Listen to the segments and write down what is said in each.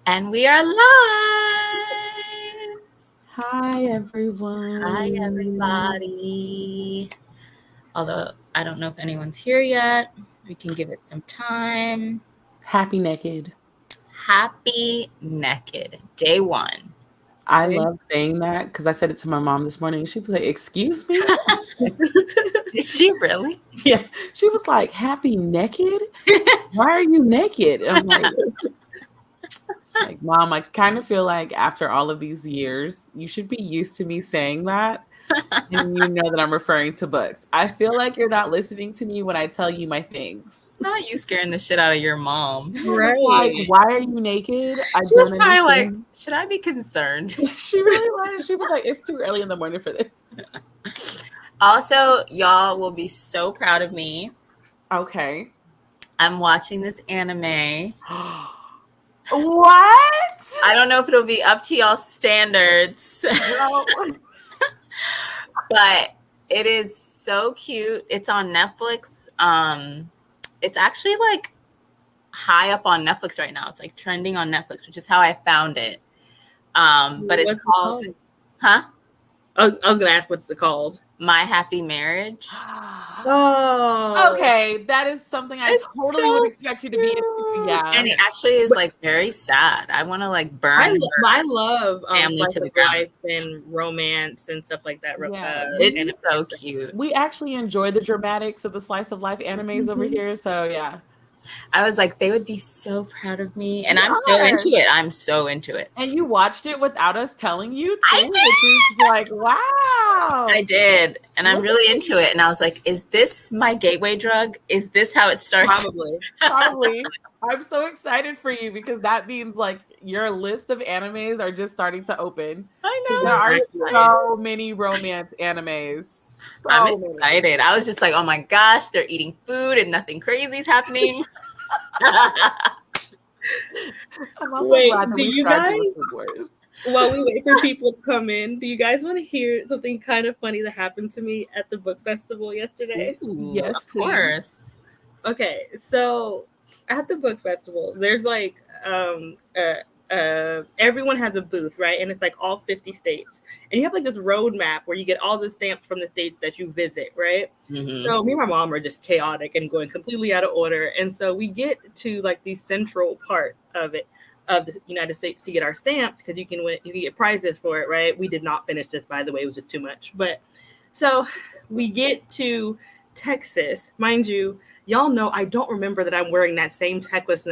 And we are live. Hi, everyone. Hi, everybody. Although I don't know if anyone's here yet. We can give it some time. Happy Nekkid. Happy Nekkid, day one. I love saying that because I said it to my mom this morning. She was like, "Excuse me?" Did she really? Yeah. She was like, "Happy Nekkid? Why are you naked?" And I'm like, it's like, Mom, I kind of feel like after all of these years, you should be used to me saying that. And you know that I'm referring to books. I feel like you're not listening to me when I tell you my things. Not you scaring the shit out of your mom. Right. Like, why are you naked? I She was don't probably like, understand. should I be concerned? She really was. She was like, it's too early in the morning for this. Also, y'all will be so proud of me. Okay. I'm watching this anime. What? I don't know if it'll be up to y'all standards. But it is so cute. It's on Netflix. It's actually like high up on Netflix right now. It's like trending on Netflix, which is how I found it. But it's called, huh? I was gonna ask what's it called. My Happy Marriage. Oh, okay. That is something I totally would expect you to be into. Yeah, and it actually is like very sad. I want to like burn. I love family slice to the of ground. life and romance and stuff like that. Yeah. It's so cute. We actually enjoy the dramatics of the slice of life animes over here. So yeah. I was like, they would be so proud of me. And I'm so into it. I'm so into it. And you watched it without us telling you too? I did. Which is like, wow. I did. And I'm really into it. And I was like, is this my gateway drug? Is this how it starts? Probably. I'm so excited for you because that means like your list of animes are just starting to open. I know. There are so many romance animes. I'm excited. I was just like, oh my gosh, they're eating food and nothing crazy is happening. Wait, do you guys, while we wait for people to come in, do you guys want to hear something kind of funny that happened to me at the book festival yesterday? Ooh, yes, of course. Okay, so at the book festival, there's like everyone has a booth, right? And it's like all 50 states. And you have like this road map where you get all the stamps from the states that you visit, right? Mm-hmm. So me and my mom are just chaotic and going completely out of order. And so we get to like the central part of it, of the United States, to get our stamps because you can get prizes for it, right? We did not finish this, by the way. It was just too much. But so we get to Texas. Mind you, y'all know I don't remember that I'm wearing that same Texas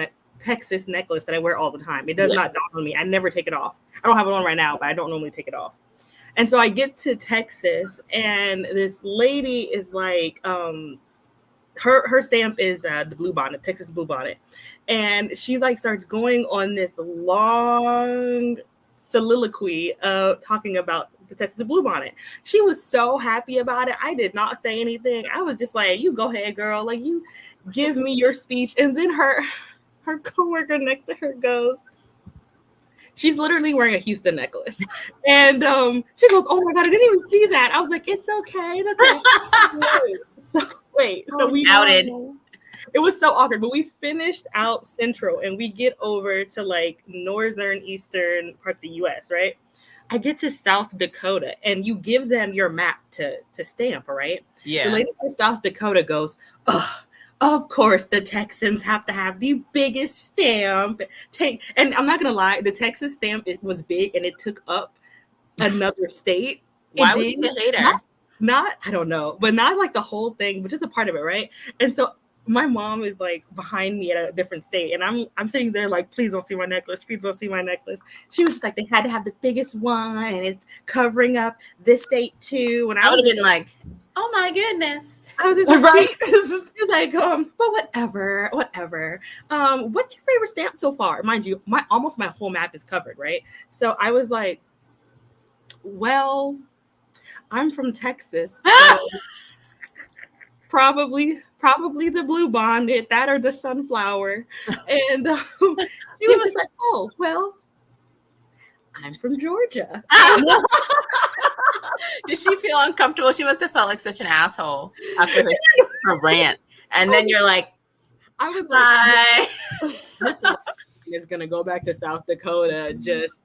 necklace that I wear all the time. It does not dawn on me. I never take it off. I don't have it on right now, but I don't normally take it off. And so I get to Texas, and this lady is like, her stamp is the blue bonnet, Texas blue bonnet. And she like starts going on this long soliloquy of talking about the Texas blue bonnet. She was so happy about it. I did not say anything. I was just like, you go ahead, girl. Like, you give me your speech. And then her coworker next to her goes, she's literally wearing a Houston necklace. And she goes, oh my God, I didn't even see that. I was like, it's okay. So we outed. It was so awkward, but we finished out Central and we get over to like northern, eastern parts of the US, right? I get to South Dakota and you give them your map to stamp, right? Yeah. The lady from South Dakota goes, oh, of course, the Texans have to have the biggest stamp. And I'm not going to lie, the Texas stamp, it was big and it took up another state. Why would you hate her? Not, I don't know, but not like the whole thing, but just a part of it, right? And so my mom is like behind me at a different state. And I'm sitting there like, please don't see my necklace. Please don't see my necklace. She was just like, they had to have the biggest one and it's covering up this state too. And I would have been like, oh my goodness. I was like, right? Like, but whatever. What's your favorite stamp so far? Mind you, almost my whole map is covered, right? So I was like, well, I'm from Texas. So probably the blue bonnet, that or the sunflower. And she was just like, oh, well, I'm from Georgia. Did she feel uncomfortable? She must have felt like such an asshole after her rant. And then you're like, I was like, is gonna go back to South Dakota just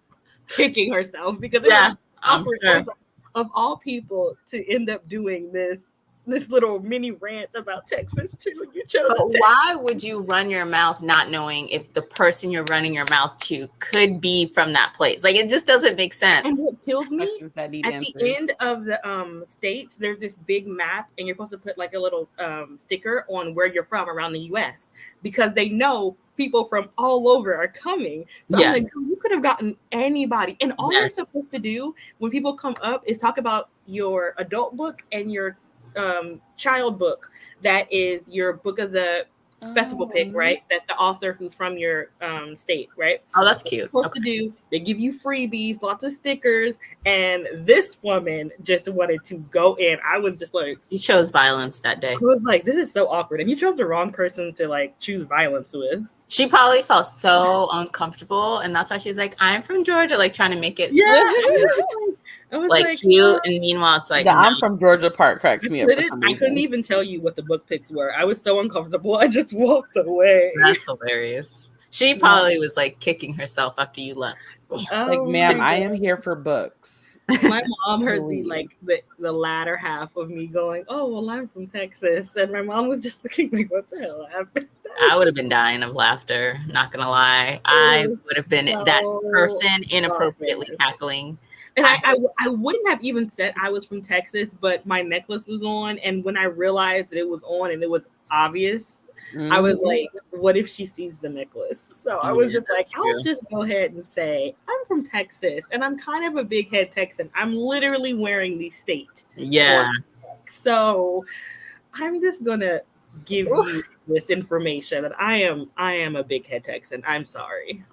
kicking herself because it Yeah, was I'm awkward. sure. It was like, of all people to end up doing this little mini rant about Texas too. You chose But Texas. why would you run your mouth not knowing if the person you're running your mouth to could be from that place? Like, it just doesn't make sense. And what kills me, Questions that need at answers. the end of the states, there's this big map, and you're supposed to put like a little sticker on where you're from around the U.S. because they know people from all over are coming. So Yeah. I'm like, you could have gotten anybody. And all Yes. you're supposed to do when people come up is talk about your adult book and your child book. That is your book of the festival pick, right? That's the author who's from your state, right? Oh, that's cute. What to do? They give you freebies, lots of stickers, and this woman just wanted to go in. I was just like, You chose violence that day. I was like, this is so awkward, and you chose the wrong person to like choose violence with. She probably felt so uncomfortable, and that's why she's like, "I'm from Georgia," like trying to make it I was like cute, and meanwhile, it's like, the I'm from Georgia part cracks me up. I couldn't even tell you what the book picks were. I was so uncomfortable. I just walked away. That's hilarious. She probably was like kicking herself after you left. Like, ma'am, I am here for books. My mom heard the latter half of me going, "Oh, well, I'm from Texas," and my mom was just looking like, "What the hell happened?" I would have been dying of laughter. Not gonna lie, I would have been that person inappropriately cackling. And I wouldn't have even said I was from Texas, but my necklace was on, and when I realized that it was on and it was obvious, I was like, what if she sees the necklace? So I was just like, I'll just go ahead and say, I'm from Texas, and I'm kind of a big head Texan. I'm literally wearing the state. Yeah. So I'm just gonna give you this information that I am a big head Texan. I'm sorry.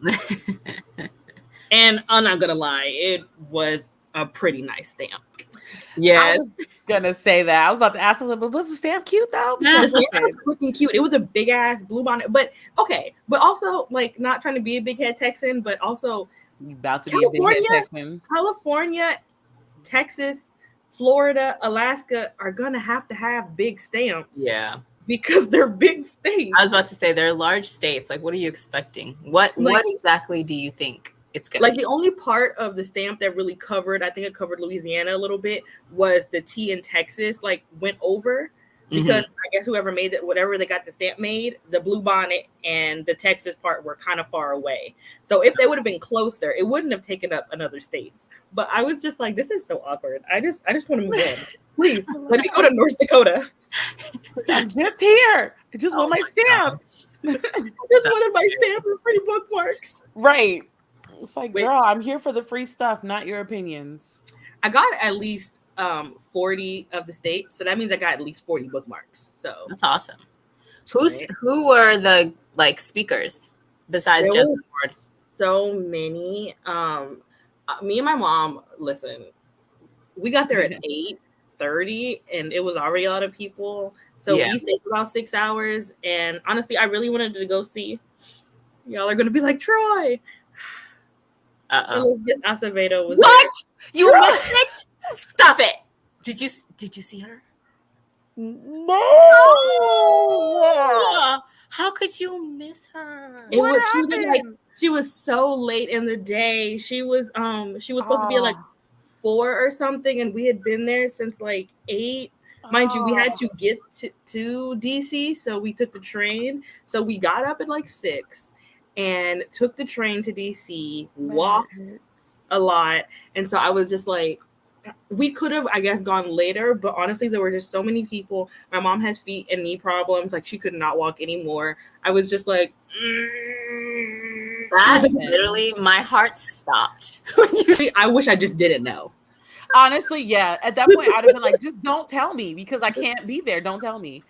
And I'm not gonna lie, it was a pretty nice stamp. Yes. I was gonna say that. I was about to ask her, but was the stamp cute though? The stamp was freaking cute. It was a big ass blue bonnet, but okay. But also, like, not trying to be a big head Texan, but also about to be a big head Texan. California, Texas, Florida, Alaska are gonna have to have big stamps. Yeah. Because they're big states. I was about to say they're large states. Like, what are you expecting? What exactly do you think it's gonna be? The only part of the stamp that really covered, I think it covered Louisiana a little bit, was the T in Texas, like, went over because I guess whoever made it, whatever they got the stamp made, the blue bonnet and the Texas part were kind of far away. So if they would have been closer, it wouldn't have taken up another states. But I was just like, this is so awkward. I just want to move on. Please let me go to North Dakota. I'm just here. I just want my stamp. I just wanted my stamp and free bookmarks. Right. It's like, girl, I'm here for the free stuff, not your opinions. I got at least 40 of the states, so that means I got at least 40 bookmarks. So that's awesome. Who were the speakers besides Justin Ford? So many. Me and my mom, listen, we got there at 8:30 and it was already a lot of people. So we stayed about 6 hours. And honestly, I really wanted to go see. Y'all are gonna be like, Troy. Elizabeth Acevedo was what? There. You missed it? Stop it. Did you see her? No. How could you miss her? She was so late in the day. She was supposed to be at like 4 or something, and we had been there since like 8. Mind you, we had to get to DC, so we took the train. So we got up at like 6 and took the train to DC, walked a lot. And so I was just like, we could have, I guess, gone later, but honestly, there were just so many people. My mom has feet and knee problems. Like, she could not walk anymore. I was just like, that literally, my heart stopped. I wish I just didn't know. Honestly, yeah. At that point, I'd have been like, just don't tell me because I can't be there. Don't tell me.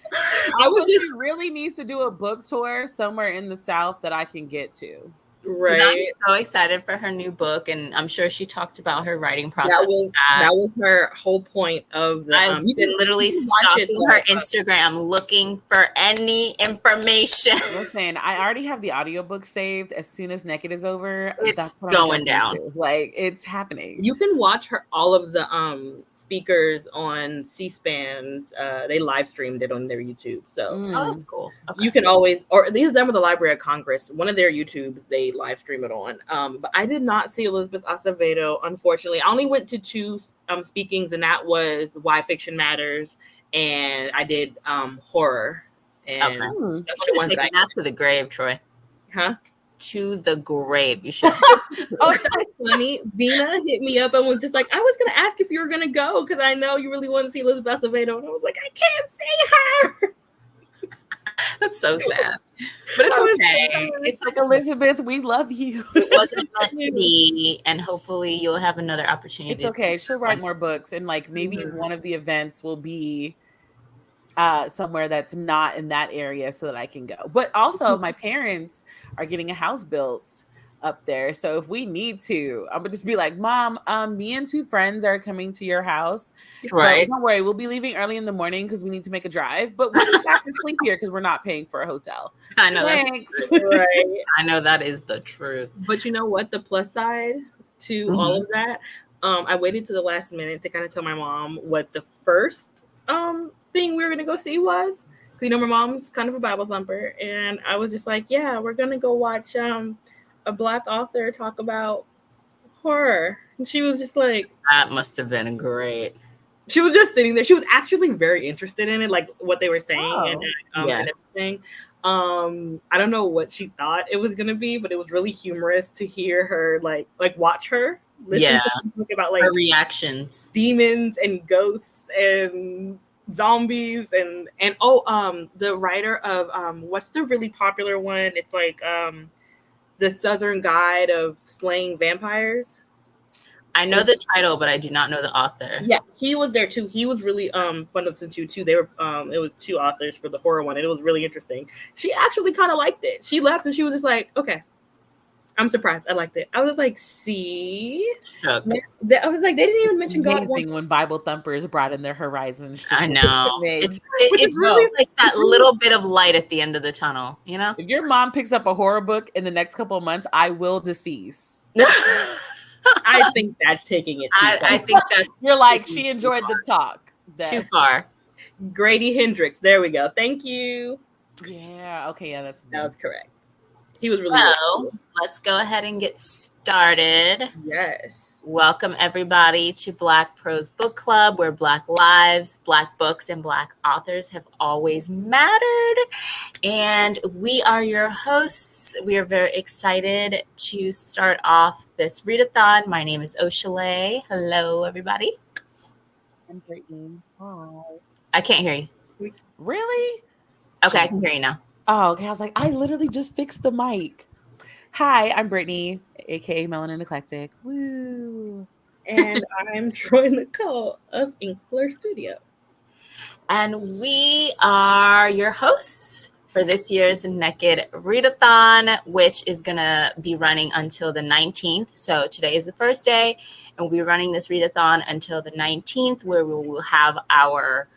She really needs to do a book tour somewhere in the South that I can get to. Right. I'm so excited for her new book, and I'm sure she talked about her writing process. That was her whole point of the. I've been literally stalking her Instagram looking for any information. Listen, I already have the audiobook saved. As soon as Nekkid is over, it's going down. Like, it's happening. You can watch all of the speakers on C-SPAN's. They live streamed it on their YouTube. So that's cool. Okay. You can always, or these of them with the Library of Congress. One of their YouTubes, they live stream it on. But I did not see Elizabeth Acevedo, unfortunately. I only went to 2 speakings, and that was Why Fiction Matters, and I did horror. And Okay. You should have taken that to the grave, Troy. Huh? To the grave. You should. Oh, it's funny. Dina hit me up and was just like, I was going to ask if you were going to go because I know you really want to see Elizabeth Acevedo. And I was like, I can't see her. That's so sad. But it's okay. It's like, Elizabeth, we love you. It wasn't meant to be, and hopefully you'll have another opportunity. It's okay. She'll write more books, and like maybe one of the events will be somewhere that's not in that area so that I can go. But also my parents are getting a house built up there. So if we need to, I'm gonna just be like, Mom, me and 2 friends are coming to your house. Right. Don't worry, we'll be leaving early in the morning because we need to make a drive, but we'll be back to sleep here because we're not paying for a hotel. I know. Thanks. Right. I know that is the truth. But you know what? The plus side to all of that, I waited to the last minute to kind of tell my mom what the first thing we were gonna go see was. Because you know my mom's kind of a Bible thumper, and I was just like, yeah, we're gonna go watch a Black author talk about horror. And she was just like, that must have been great. She was just sitting there. She was actually very interested in it, like what they were saying and everything. I don't know what she thought it was gonna be, but it was really humorous to hear her like watch her listen to them talk about like her reactions, demons and ghosts and zombies and the writer of what's the really popular one? It's like the Southern Guide of Slaying Vampires. I know the title, but I do not know the author. Yeah, he was there too. He was really fun to listen to too. They were it was 2 authors for the horror one, and it was really interesting. She actually kind of liked it. She left and she was just like, okay. I'm surprised. I liked it. I was like, see? Shook. I was like, they didn't even mention God. When Bible thumpers broaden their horizons. I know. It's really like that little bit of light at the end of the tunnel, you know? If your mom picks up a horror book in the next couple of months, I will decease. I think that's taking it too far. I think that's... You're like, she enjoyed the talk. Too far. Grady Hendrix. There we go. Thank you. Yeah. Okay. Yeah, that was correct. He was really cool. Let's go ahead and get started. Yes. Welcome everybody to Black Prose Book Club, where Black lives, Black books, and Black authors have always mattered. And we are your hosts. We are very excited to start off this readathon. My name is Oshale. Hello, everybody. I'm Brittany. Hi. I can't hear you. Really? Okay, I can hear you now. Oh, okay. I was like, I literally just fixed the mic. Hi, I'm Brittany, aka Melanin Eclectic. Woo! And I'm Troy Nicole of Inkler Studio. And we are your hosts for this year's Nekkid Readathon, which is going to be running until the 19th. So today is the first day, and we'll be running this readathon until the 19th, where we will have our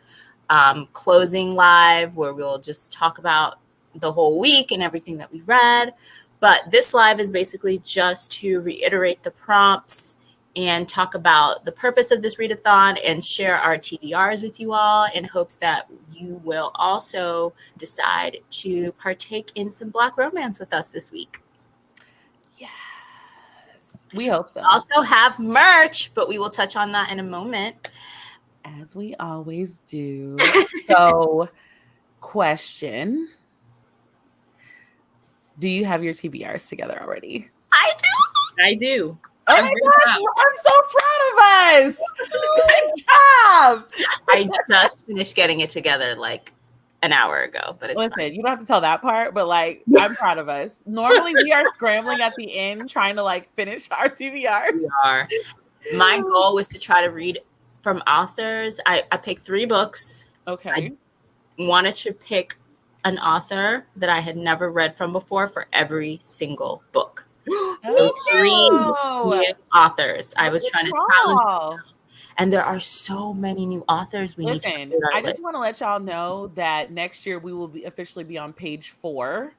closing live, where we'll just talk about the whole week and everything that we read. But this live is basically just to reiterate the prompts and talk about the purpose of this readathon and share our TBRs with you all in hopes that you will also decide to partake in some Black romance with us this week. Yes, we hope so. We also have merch, but we will touch on that in a moment. As we always do. So, question. Do you have your TBRs together already? I do. I do. Oh my gosh, I'm so proud of us. Good job. I just finished getting it together like an hour ago, but it's Listen, fine. You don't have to tell that part, but like, I'm proud of us. Normally we are scrambling at the end trying to like finish our TBR. We are. My goal was to try to read from authors. I picked 3 books. Okay. I wanted to pick an author that I had never read from before for every single book. Me 3 new authors. I was trying to challenge myself. And there are so many new authors we need to read. I just want to let y'all know that next year we will be officially be on page 4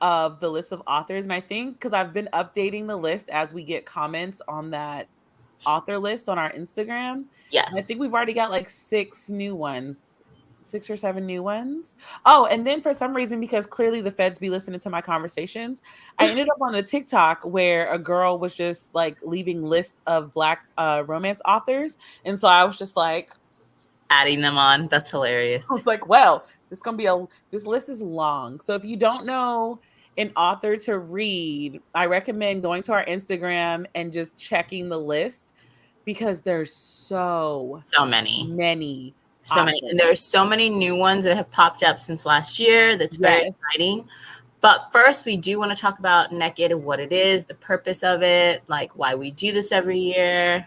of the list of authors. And I think because I've been updating the list as we get comments on that author list on our Instagram. Yes. I think we've already got like 6 new ones. 6 or 7 new ones. Oh, and then for some reason, because clearly the feds be listening to my conversations, I ended up on a TikTok where a girl was just like leaving lists of Black romance authors. And so I was just like adding them on. That's hilarious. I was like, well, this list is long. So if you don't know an author to read, I recommend going to our Instagram and just checking the list because there's so many. So many. And there's so many new ones that have popped up since last year. That's very exciting. But first, we do want to talk about Nekkid and what it is, the purpose of it, like why we do this every year.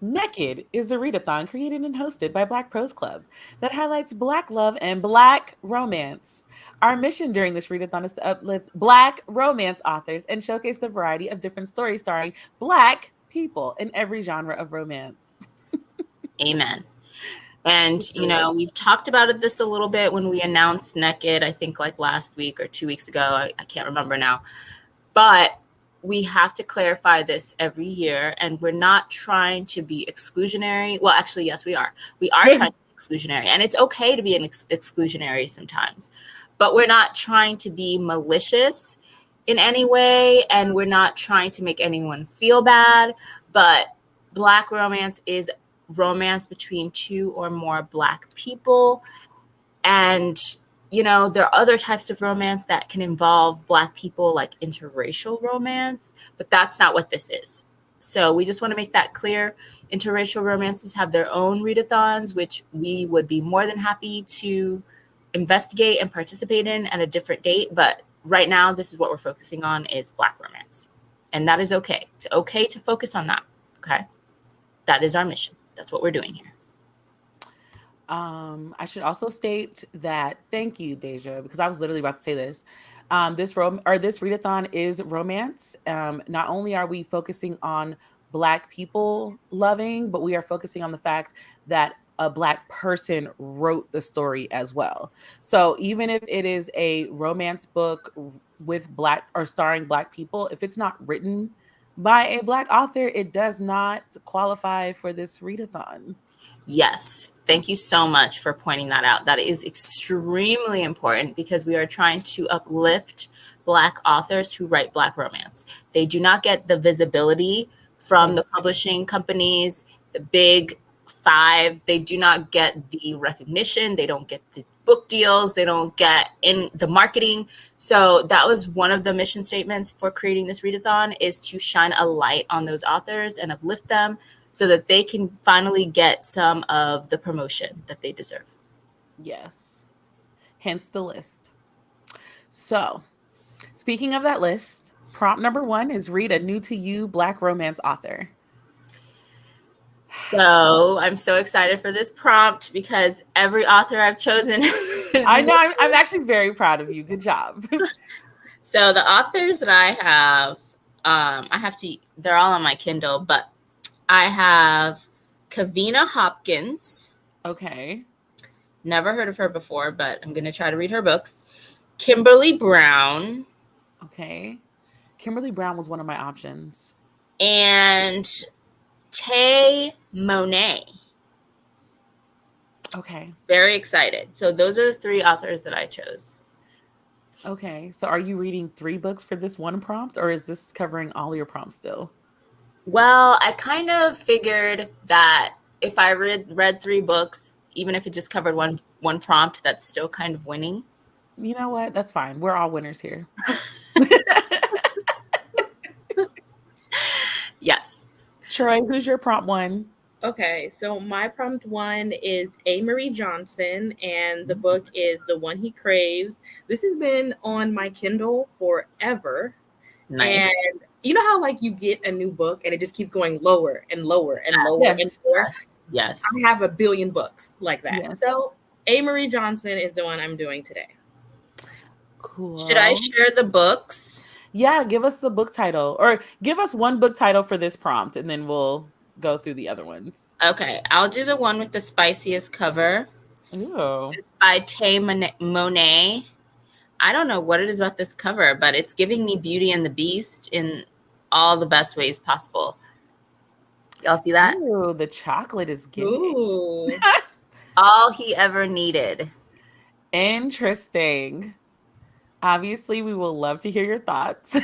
Nekkid is a readathon created and hosted by Black Prose Club that highlights Black love and Black romance. Our mission during this readathon is to uplift Black romance authors and showcase the variety of different stories starring Black people in every genre of romance. Amen. And, you know, we've talked about this a little bit when we announced Nekkid, I think like last week or 2 weeks ago. I can't remember now. But we have to clarify this every year, and we're not trying to be exclusionary. Well, actually, yes, we are. We are trying to be exclusionary, and it's okay to be an exclusionary sometimes. But we're not trying to be malicious in any way, and we're not trying to make anyone feel bad. But Black romance is romance between 2 or more Black people. And, you know, there are other types of romance that can involve Black people, like interracial romance, but that's not what this is. So we just want to make that clear. Interracial romances have their own readathons, which we would be more than happy to investigate and participate in at a different date. But right now, this is what we're focusing on is Black romance. And that is okay. It's okay to focus on that. Okay. That is our mission. That's what we're doing here. I should also state that, thank you, Deja, because I was literally about to say this. This readathon is romance. Not only are we focusing on Black people loving, but we are focusing on the fact that a Black person wrote the story as well. So even if it is a romance book with Black or starring Black people, if it's not written by a Black author, it does not qualify for this readathon. Yes. Thank you so much for pointing that out. That is extremely important because we are trying to uplift Black authors who write Black romance. They do not get the visibility from the publishing companies, the big 5. They do not get the recognition. They don't get the book deals. They don't get in the marketing. So that was one of the mission statements for creating this readathon, is to shine a light on those authors and uplift them so that they can finally get some of the promotion that they deserve. Yes. Hence the list. So, speaking of that list, prompt number 1 is read a new to you Black romance author. So I'm so excited for this prompt because every author I've chosen. I know. I'm actually very proud of you. Good job. So the authors that I have, they're all on my Kindle, but I have Kavina Hopkins. Okay. Never heard of her before, but I'm going to try to read her books. Kimberly Brown. Okay. Kimberly Brown was one of my options. And Tay Monet. Okay. Very excited. So those are the 3 authors that I chose. Okay. So are you reading 3 books for this one prompt, or is this covering all your prompts still? Well, I kind of figured that if I read 3 books, even if it just covered one prompt, that's still kind of winning. You know what? That's fine. We're all winners here. Yes. Troy, who's your prompt 1? Okay, so my prompt 1 is A. Marie Johnson, and the book is The One He Craves. This has been on my Kindle forever. Nice. And you know how like you get a new book and it just keeps going lower and lower and lower and lower? Yes. I have a billion books like that. Yes. So A. Marie Johnson is the one I'm doing today. Cool. Should I share the books? Yeah, give us the book title, or give us one book title for this prompt, and then we'll go through the other ones. Okay, I'll do the one with the spiciest cover. Ooh. It's by Tay Monet. I don't know what it is about this cover, but it's giving me Beauty and the Beast in all the best ways possible. Y'all see that? Ooh, the chocolate is giving. Ooh. All he ever needed. Interesting. Obviously, we will love to hear your thoughts.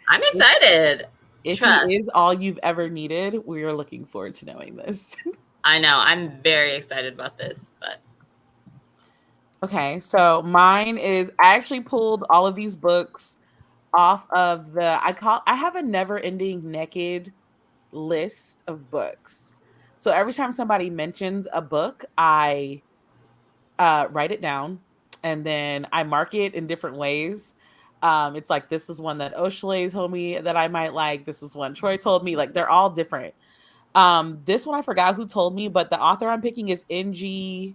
I'm excited. If Trust. he is all you've ever needed, we are looking forward to knowing this. I know. I'm very excited about this, but okay, so mine is I actually pulled all of these books off of I have a never-ending Nekkid list of books. So every time somebody mentions a book, I write it down and then I mark it in different ways. It's like this is one that Oshale told me that I might like. This is one Troy told me. Like they're all different. This one I forgot who told me, but the author I'm picking is N.G.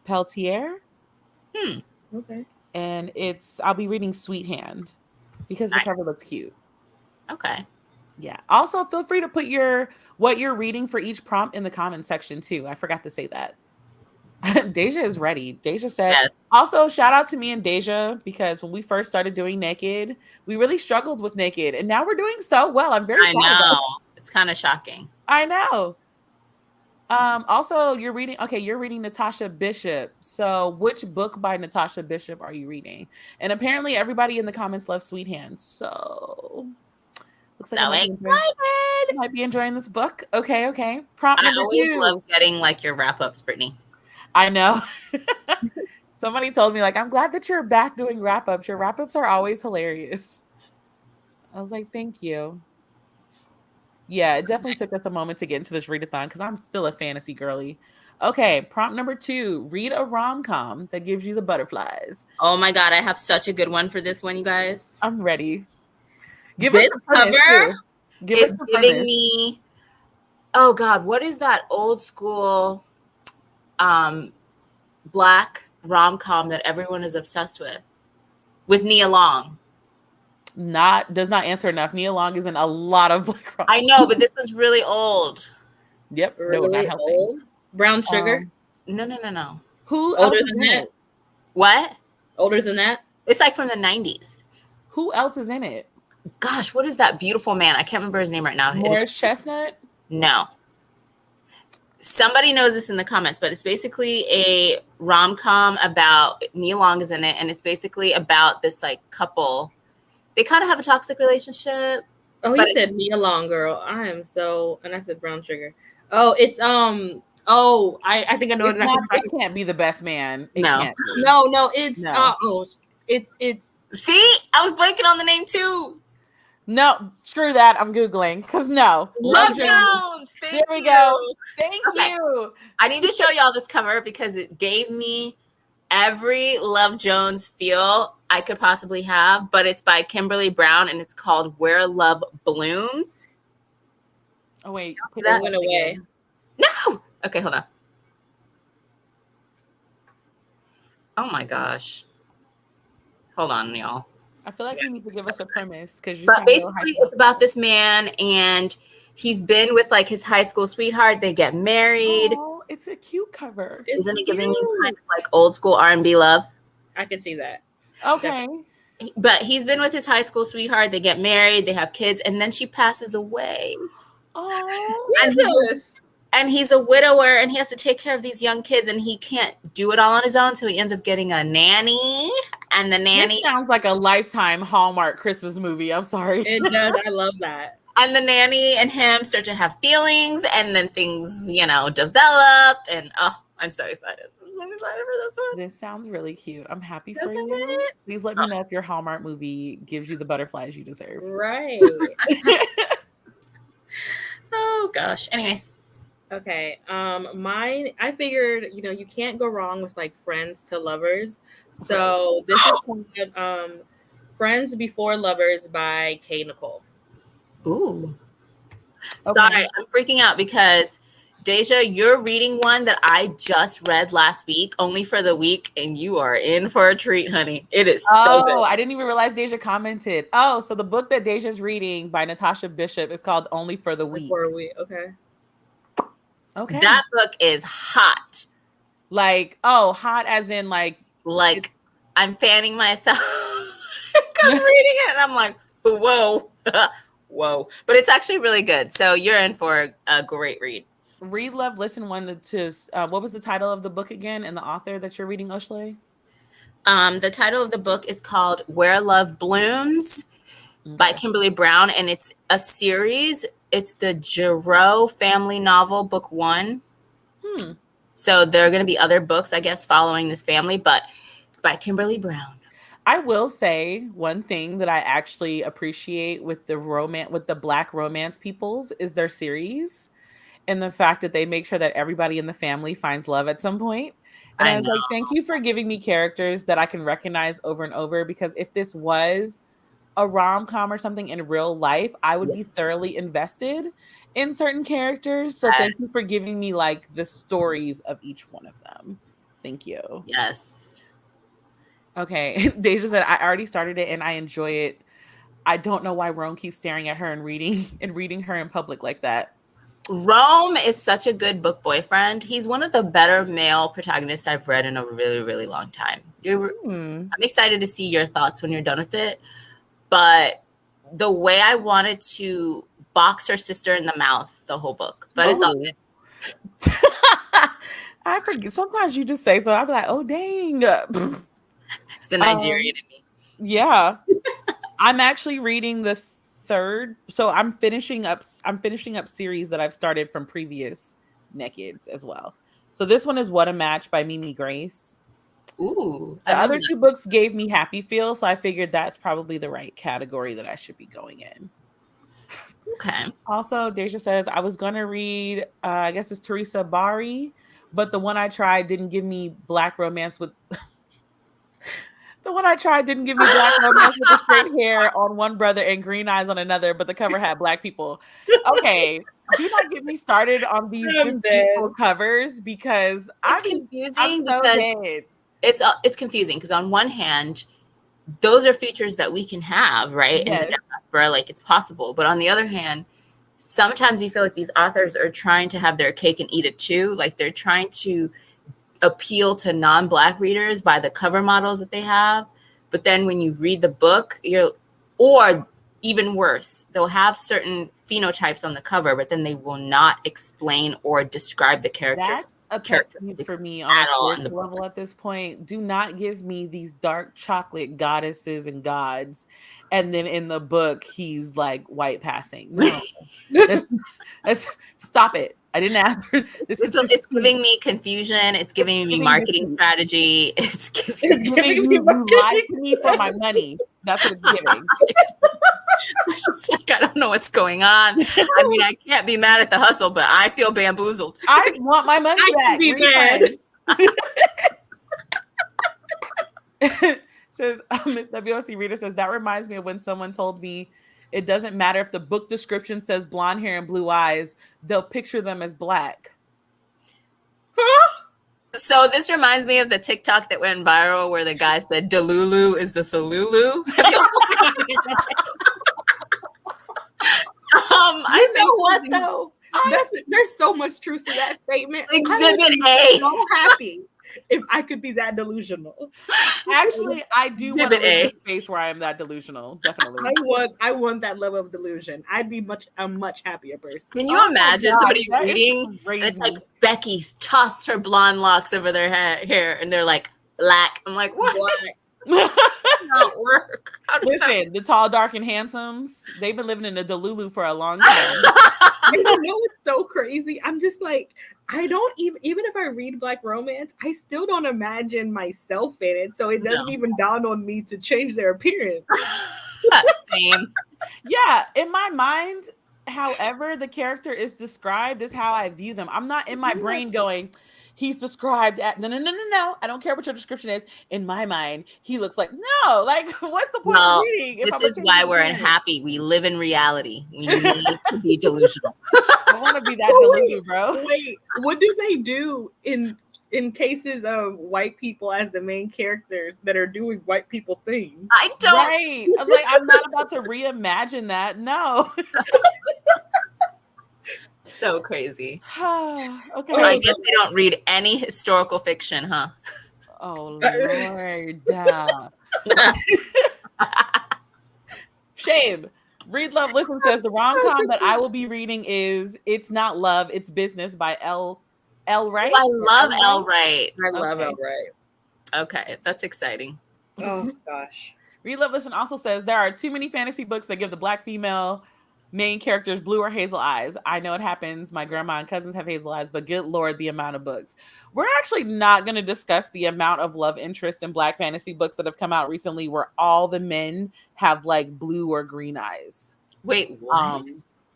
Peltier. Okay. And I'll be reading Sweet Hand because the cover looks cute. okay. Yeah. Also, feel free to put what you're reading for each prompt in the comment section too. I forgot to say that. Deja is ready. Deja said, Yes. Also, shout out to me and Deja because when we first started doing Nekkid, we really struggled with Nekkid. And now we're doing so well. I'm very proud of us. It's kind of shocking. I know. Also, you're reading Natasha Bishop. So which book by Natasha Bishop are you reading? And apparently everybody in the comments loves Sweet Hand. So looks like I might be enjoying this book. Okay. Prompt number 2. I always love getting like your wrap-ups, Brittany. I know. Somebody told me, like, I'm glad that you're back doing wrap-ups. Your wrap-ups are always hilarious. I was like, thank you. Yeah, it definitely took us a moment to get into this readathon because I'm still a fantasy girly. Okay, prompt number 2. Read a rom-com that gives you the butterflies. Oh my God, I have such a good one for this one, you guys. I'm ready. This cover is giving me, oh God, what is that old school Black rom-com that everyone is obsessed with Nia Long? Does not answer enough. Nia Long is in a lot of Black rom-coms. I know, but this is really old. Yep, really old. Brown Sugar. No. Who older than that? What? Older than that? It's like from the 90s. Who else is in it? Gosh, what is that beautiful man? I can't remember his name right now. Morris Chestnut? No. Somebody knows this in the comments, but it's basically a rom-com about Nia Long is in it, and it's basically about this like couple. They kind of have a toxic relationship. Oh, you said Nia Long, girl. And I said Brown Sugar. Oh, it's I think I know it can't be The Best Man. No, it's see, I was blanking on the name too. No, screw that. I'm Googling because no. Love Jones. There we go. Thank you. I need to show y'all this cover because it gave me every Love Jones feel I could possibly have, but it's by Kimberly Brown and it's called Where Love Blooms. Oh, wait. That went away. No. Okay, hold on. Oh my gosh. Hold on, y'all. I feel like you need to give us a premise because But basically it's about this man and he's been with like his high school sweetheart. They get married. Oh, it's a cute cover. Isn't it giving you kind of like old school R&B love? I can see that. Okay. But he's been with his high school sweetheart. They get married. They have kids. And then she passes away. Oh, and he's a widower and he has to take care of these young kids and he can't do it all on his own. So he ends up getting a nanny. And the nanny this sounds like a Lifetime Hallmark Christmas movie. I'm sorry. It does. I love that. And the nanny and him start to have feelings and then things, develop. And I'm so excited. I'm so excited for this one. This sounds really cute. I'm happy for you. Please let me know if your Hallmark movie gives you the butterflies you deserve. Right. Oh gosh. Anyways. Okay. Mine, I figured, you can't go wrong with like Friends to Lovers. So this is called Friends Before Lovers by Kay Nicole. Ooh. Okay. Sorry, I'm freaking out because Deja, you're reading one that I just read last week, only for the week, and you are in for a treat, honey. It is so good. I didn't even realize Deja commented. Oh, so the book that Deja's reading by Natasha Bishop is called Only for the Week. For a week, okay. Okay. That book is hot. Like, hot as in like I'm fanning myself. I'm reading it and I'm like, whoa. Whoa. But it's actually really good. So you're in for a great read. Read, Love, Listen one to what was the title of the book again and the author that you're reading, Oshley? The title of the book is called Where Love Blooms by Kimberly Brown, and it's a series. It's the Giroux family novel, book 1. So there are going to be other books, I guess, following this family, but it's by Kimberly Brown. I will say one thing that I actually appreciate with the Black romance peoples is their series. And the fact that they make sure that everybody in the family finds love at some point. And I was like, thank you for giving me characters that I can recognize over and over, because if this was a rom-com or something in real life, I would be thoroughly invested in certain characters. So thank you for giving me like the stories of each one of them. Thank you. Yes. Okay. Deja said, I already started it and I enjoy it. I don't know why Rome keeps staring at her and reading her in public like that. Rome is such a good book boyfriend. He's one of the better male protagonists I've read in a really, really long time. I'm excited to see your thoughts when you're done with it. But the way I wanted to box her sister in the mouth the whole book, but it's all good. I forget. Sometimes you just say so. I'll be like, oh, dang. It's the Nigerian in me. Yeah. I'm actually reading the third. So I'm finishing up series that I've started from previous Nekkids as well. So this one is What a Match by Mimi Grace. Ooh. The other two books gave me happy feel, so I figured that's probably the right category that I should be going in. Okay. Also, Deja says, I was going to read, I guess it's Teresa Bari, but the one I tried didn't give me Black romance with... The one I tried didn't give me Black romance with the straight hair on one brother and green eyes on another, but the cover had Black people. Okay, do not get me started on these beautiful covers, because it's confusing. I'm so dead. It's confusing because on one hand, those are features that we can have, right? Yes. In the diaspora, like it's possible. But on the other hand, sometimes you feel like these authors are trying to have their cake and eat it too. Like they're trying to appeal to non-Black readers by the cover models that they have. But then when you read the book, or even worse, they'll have certain phenotypes on the cover, but then they will not explain or describe the characters. That's a pet peeve for me on a level at this point. Do not give me these dark chocolate goddesses and gods, and then in the book he's like white passing. No, let's stop it. I didn't ask for this. It's giving me confusion. It's giving me marketing strategy. It's giving me lie to me for my money. That's what it's giving. I'm just like, I don't know what's going on. I mean, I can't be mad at the hustle, but I feel bamboozled. I want my money back. Says Miss WOC Reader says, that reminds me of when someone told me it doesn't matter if the book description says blonde hair and blue eyes, they'll picture them as Black. So this reminds me of the TikTok that went viral where the guy said Delulu is the Salulu. I know what though? There's so much truth to that statement. Exhibit A. So happy if I could be that delusional. Actually, I do want to live in a space where I am that delusional. Definitely. I want that level of delusion. I'd be a much happier person. Can you imagine somebody reading and it's like Becky tossed her blonde locks over their hair and they're like Black. I'm like, what? Not work. Listen, the tall, dark, and handsomes, they've been living in a Delulu for a long time. You know what's so crazy? I'm just like, I don't even if I read Black romance, I still don't imagine myself in it. So it doesn't even dawn on me to change their appearance. Same. Yeah, in my mind, however the character is described is how I view them. I'm not in my brain going, he's described at no. I don't care what your description is. In my mind, he looks like what's the point of reading? This is why we're unhappy. We live in reality. We need to be delusional. I want to be that delusional, bro. Wait, what do they do in cases of white people as the main characters that are doing white people things? I don't. Right. I'm like, I'm not about to reimagine that. No. So crazy. Okay. So I guess they don't read any historical fiction, huh? Oh Lord. Shame. Read Love Listen says the rom-com that I will be reading is It's Not Love, It's Business by L. Wright. I love L. Wright. I love Okay. it, right? Okay, that's exciting. Oh gosh. Read Love Listen also says there are too many fantasy books that give the Black female main characters blue or hazel eyes. I know it happens. My grandma and cousins have hazel eyes, but good Lord, the amount of books. We're actually not going to discuss the amount of love interest in Black fantasy books that have come out recently where all the men have like blue or green eyes. Wait, what?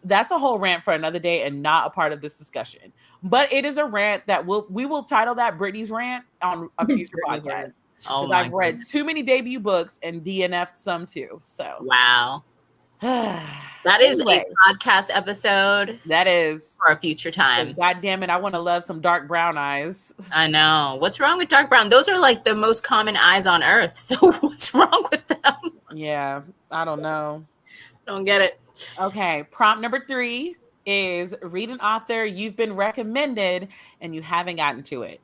That's a whole rant for another day and not a part of this discussion. But it is a rant that we will title that Brittany's rant on a future podcast. Oh I've read too many debut books and DNF'd some too. So wow. That is a podcast episode. That is for a future time. God damn it, I want to love some dark brown eyes. I know. What's wrong with dark brown? Those are like the most common eyes on earth. So what's wrong with them? Yeah, I don't know. Don't get it. Okay, prompt number 3 is read an author you've been recommended and you haven't gotten to it.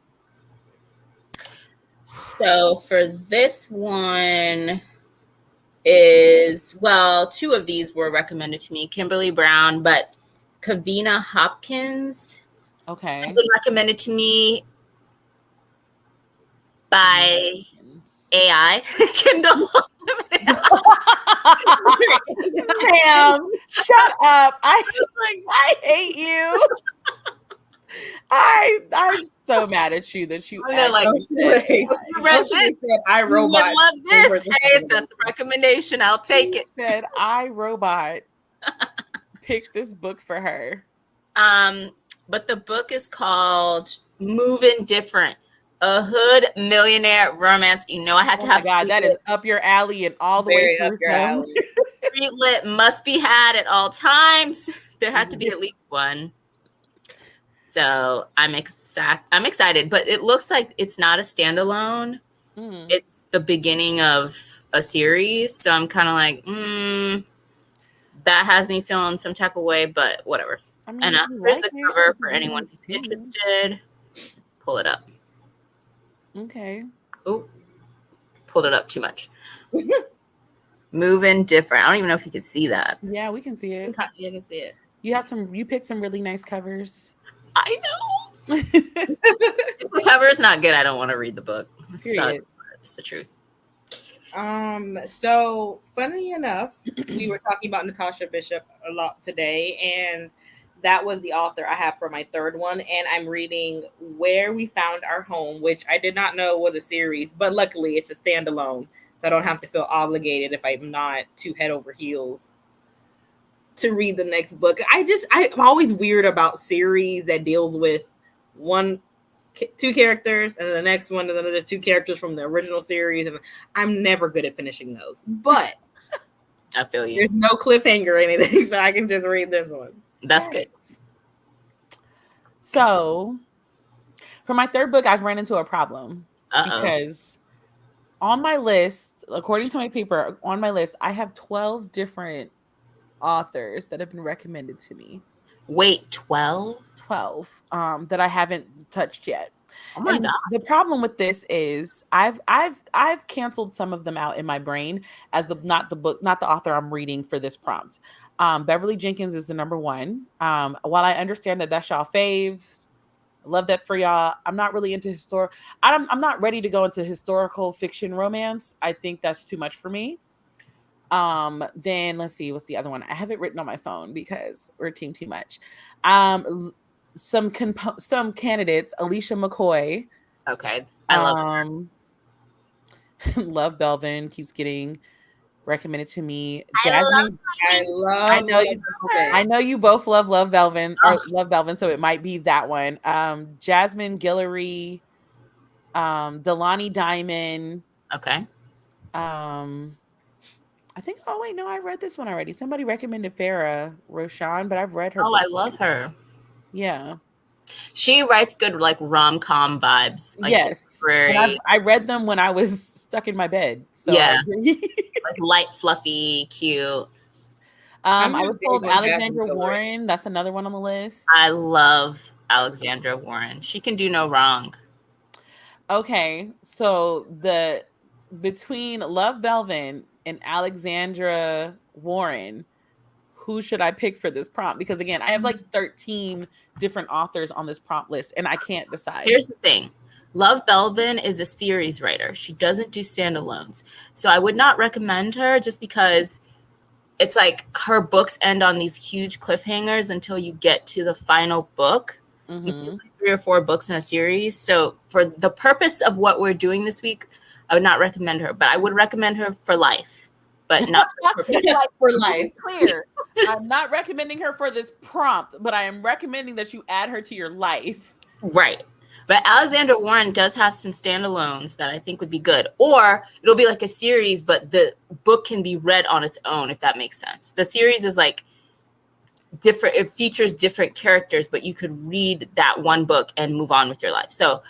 So for this one is, well, 2 of these were recommended to me, Kimberly Brown, but Kavina Hopkins has been recommended to me by AI. Kindle. Damn, shut up. I hate you. I'm so mad at you that you like read this. I Robot. I love this. Hey, if that's a recommendation, I'll take it. Said I Robot picked this book for her. But the book is called Moving Different, a hood millionaire romance. You know, I had to have. God, that is up your alley and all the way through. Street lit must be had at all times. There had to be at least one. So I'm excited, but it looks like it's not a standalone. It's the beginning of a series. So I'm kind of like, that has me feeling some type of way, but whatever. I mean, and here's the cover for anyone who's interested. Pull it up. Okay. Oh, pulled it up too much. Moving Different. I don't even know if you can see that. Yeah, we can see it. You can see it. You picked some really nice covers. I know. If the cover is not good, I don't want to read the book. It's the truth. So funny enough, we were talking about Natasha Bishop a lot today, and that was the author I have for my 3rd one. And I'm reading Where We Found Our Home, which I did not know was a series, but luckily it's a standalone, so I don't have to feel obligated if I'm not too head over heels to read the next book. I'm always weird about series that deals with 2 characters and then the next one and then the 2 characters from the original series, and I'm never good at finishing those. But I feel you. There's no cliffhanger or anything, so I can just read this one. That's good. So for my 3rd book, I've run into a problem because on my list, according to my paper, on my list, I have 12 different authors that have been recommended to me. Wait, 12? 12 that I haven't touched yet. Oh my God. The problem with this is I've canceled some of them out in my brain as not the author I'm reading for this prompt. Beverly Jenkins is the number 1. While I understand that that's y'all faves, love that for y'all. I'm not really into I'm not ready to go into historical fiction romance. I think that's too much for me. Then let's see, what's the other one? I have it written on my phone because we're team too much. Some candidates, Alicia McCoy. Okay. I love her. Love Belvin keeps getting recommended to me. Jasmine, I know you both love Belvin or Love Belvin, so it might be that one. Jasmine Guillory, Delani Diamond. Okay. I think, I read this one already. Somebody recommended Farah Roshan, but I've read her. Oh, I love her. Yeah. She writes good, like, rom-com vibes. Like, yes. I read them when I was stuck in my bed. So yeah. Like, light, fluffy, cute. I was told Alexandra Warren. That's another one on the list. I love Alexandra Warren. She can do no wrong. Okay. So between Love Belvin and Alexandra Warren, who should I pick for this prompt? Because again, I have like 13 different authors on this prompt list and I can't decide. Here's the thing. Love Belvin is a series writer. She doesn't do standalones. So I would not recommend her just because it's like her books end on these huge cliffhangers until you get to the final book. Mm-hmm. It's like 3 or 4 books in a series. So for the purpose of what we're doing this week, I would not recommend her, but I would recommend her for life, but not for life. Clear. I'm not recommending her for this prompt, but I am recommending that you add her to your life. Right. But Alexandra Warren does have some standalones that I think would be good. Or it'll be like a series, but the book can be read on its own, if that makes sense. The series is like different. It features different characters, but you could read that one book and move on with your life. So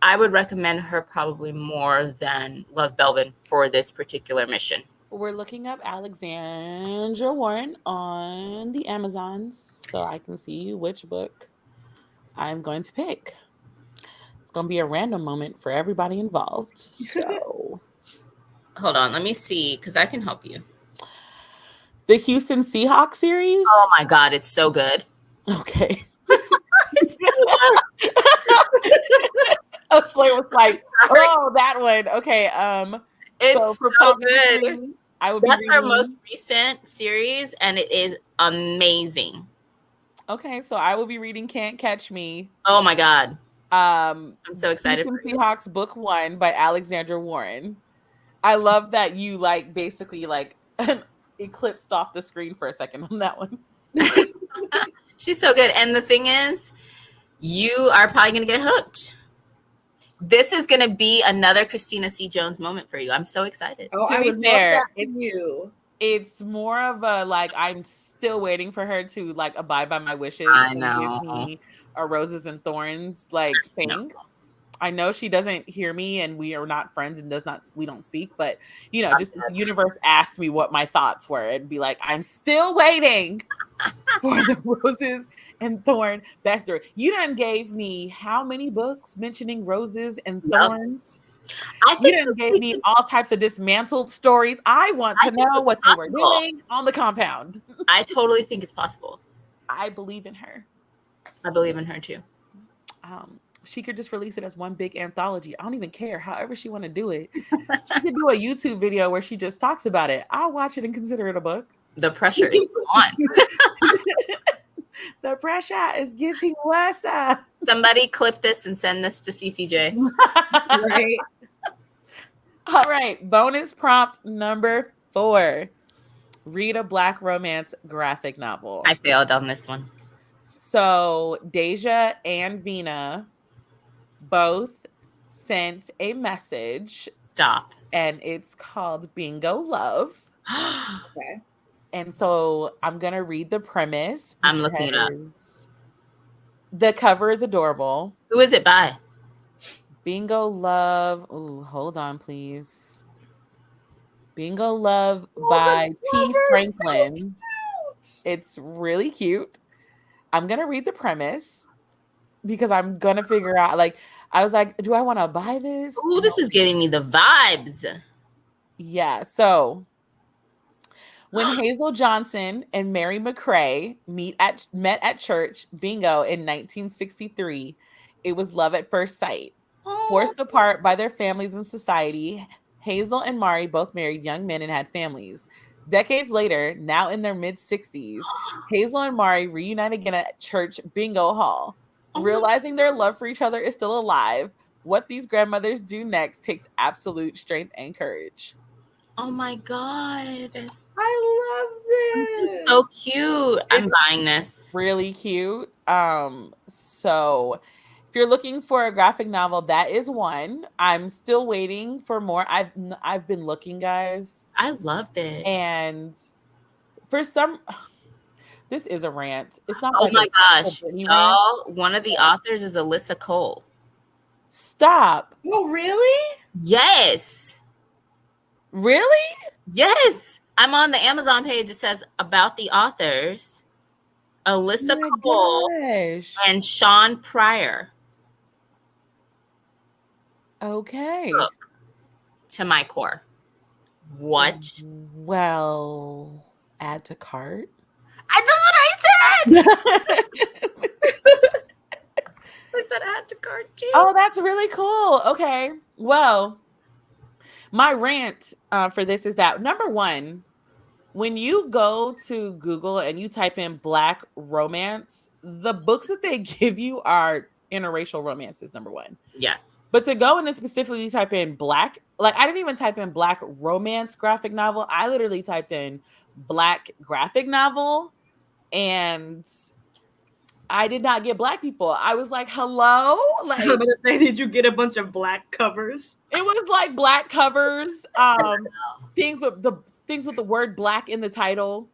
I would recommend her probably more than Love Belvin for this particular mission. We're looking up Alexandra Warren on the Amazons so I can see which book I'm going to pick. It's going to be a random moment for everybody involved. So, hold on, let me see, because I can help you. The Houston Seahawks series? Oh my God, it's so good. Okay. It's so good. Ashley was like, oh, that one. Okay. It's so good. 3, I will be That's reading... our most recent series, and it is amazing. Okay, so I will be reading Can't Catch Me. Oh my God. I'm so excited. Seahawks book 1 by Alexandra Warren. I love that you like basically like eclipsed off the screen for a second on that one. She's so good. And the thing is, you are probably going to get hooked. This is going to be another Christina C. Jones moment for you. I'm so excited. Oh, I would love that for you. It's more of a like I'm still waiting for her to like abide by my wishes. I and know. Give me a roses and thorns like thing. I know she doesn't hear me and we are not friends and we don't speak, but you know, just the universe asked me what my thoughts were and be like, I'm still waiting for the roses and thorn backstory. You done gave me how many books mentioning roses and thorns? You done gave me all types of dismantled stories. I want to know what they were doing on the compound. I totally think it's possible. I believe in her. I believe in her too. She could just release it as one big anthology. I don't even care. However she want to do it. She could do a YouTube video where she just talks about it. I'll watch it and consider it a book. The pressure is on. The pressure is getting worse. Somebody clip this and send this to CCJ. Right. All right. Bonus prompt number 4. Read a Black romance graphic novel. I failed on this one. So Deja and Vina both sent a message. Stop. And it's called Bingo Love. Okay. And so I'm going to read the premise. I'm looking it up. The cover is adorable. Who is it by? Bingo Love. Ooh, hold on, please. Bingo Love by T. Franklin. So it's really cute. I'm going to read the premise because I'm going to figure out, like, I was like, do I want to buy this? Ooh, this is giving me the vibes. Yeah. So when Hazel Johnson and Mary McCrae met at church, bingo, in 1963, it was love at first sight. Forced apart by their families and society, Hazel and Mari both married young men and had families. Decades later, now in their mid-60s, Hazel and Mari reunite again at church bingo hall. Realizing their love for each other is still alive, what these grandmothers do next takes absolute strength and courage. Oh my God. I love this. It's so cute. I'm buying this. Really cute. So if you're looking for a graphic novel, that is one. I'm still waiting for more. I've been looking, guys. I loved it. And for some, this is a rant. It's not. Oh like my gosh, y'all! One of the authors is Alyssa Cole. Stop. Oh, really? Yes. Really? Yes. I'm on the Amazon page. It says about the authors, Alyssa Cole and Sean Pryor. Okay. Look, to my core. What? Well, add to cart. I said add to cart too. Oh, that's really cool. Okay. Well, my rant for this is that number one, when you go to Google and you type in Black romance, the books that they give you are interracial romances, number one. Yes. But to go and specifically type in Black, like I didn't even type in Black romance graphic novel. I literally typed in Black graphic novel, and I did not get Black people. I was like, hello? Like, I was about to say, did you get a bunch of Black covers? it was like Black covers, things with the word Black in the title.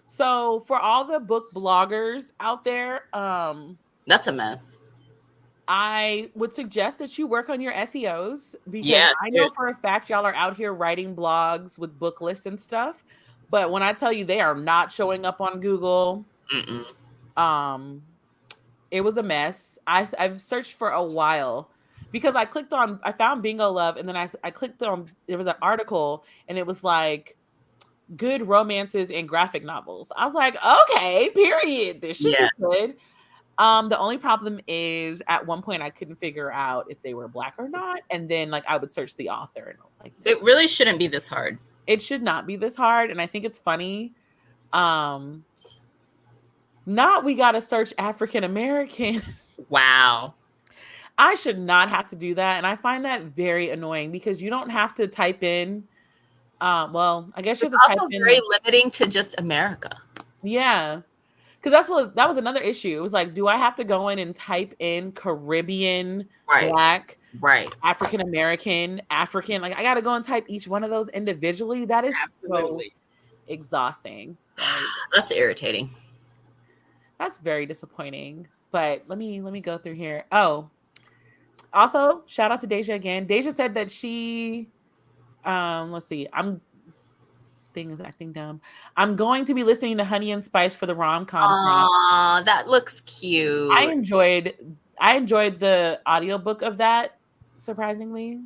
So for all the book bloggers out there, that's a mess. I would suggest that you work on your SEOs, because I know for a fact y'all are out here writing blogs with book lists and stuff. But when I tell you they are not showing up on Google, it was a mess. I've searched for a while because I found Bingo Love, and then I clicked on, there was an article and it was like good romances and graphic novels. I was like, okay, period. This should be good. The only problem is at one point I couldn't figure out if they were Black or not. And then like I would search the author and I was like, it really shouldn't be this hard. It should not be this hard. And I think it's funny. Not we got to search African American. Wow. I should not have to do that. And I find that very annoying because you don't have to type in. Well, I guess you have to type in. Very limiting to just America. Yeah. Because that was another issue. It was like, do I have to go in and type in Caribbean, Black, African American, African? Like, I got to go and type each one of those individually. That is so exhausting. Right? That's irritating. That's very disappointing. But let me go through here. Oh, also shout out to Deja again. Deja said that she, let's see. Thing is acting dumb. I'm going to be listening to Honey and Spice for the rom-com. Aw, that looks cute. I enjoyed the audiobook of that, surprisingly.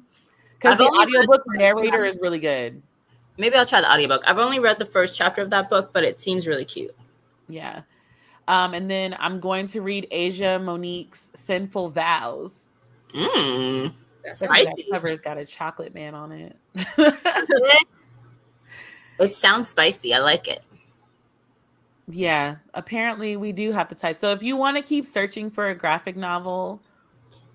Because the audiobook narrator is really good. Maybe I'll try the audiobook. I've only read the first chapter of that book, but it seems really cute. Yeah. And then I'm going to read Asia Monique's Sinful Vows. Spicy. That cover's got a chocolate man on it. It sounds spicy. I like it. Yeah, apparently we do have to type. So if you want to keep searching for a graphic novel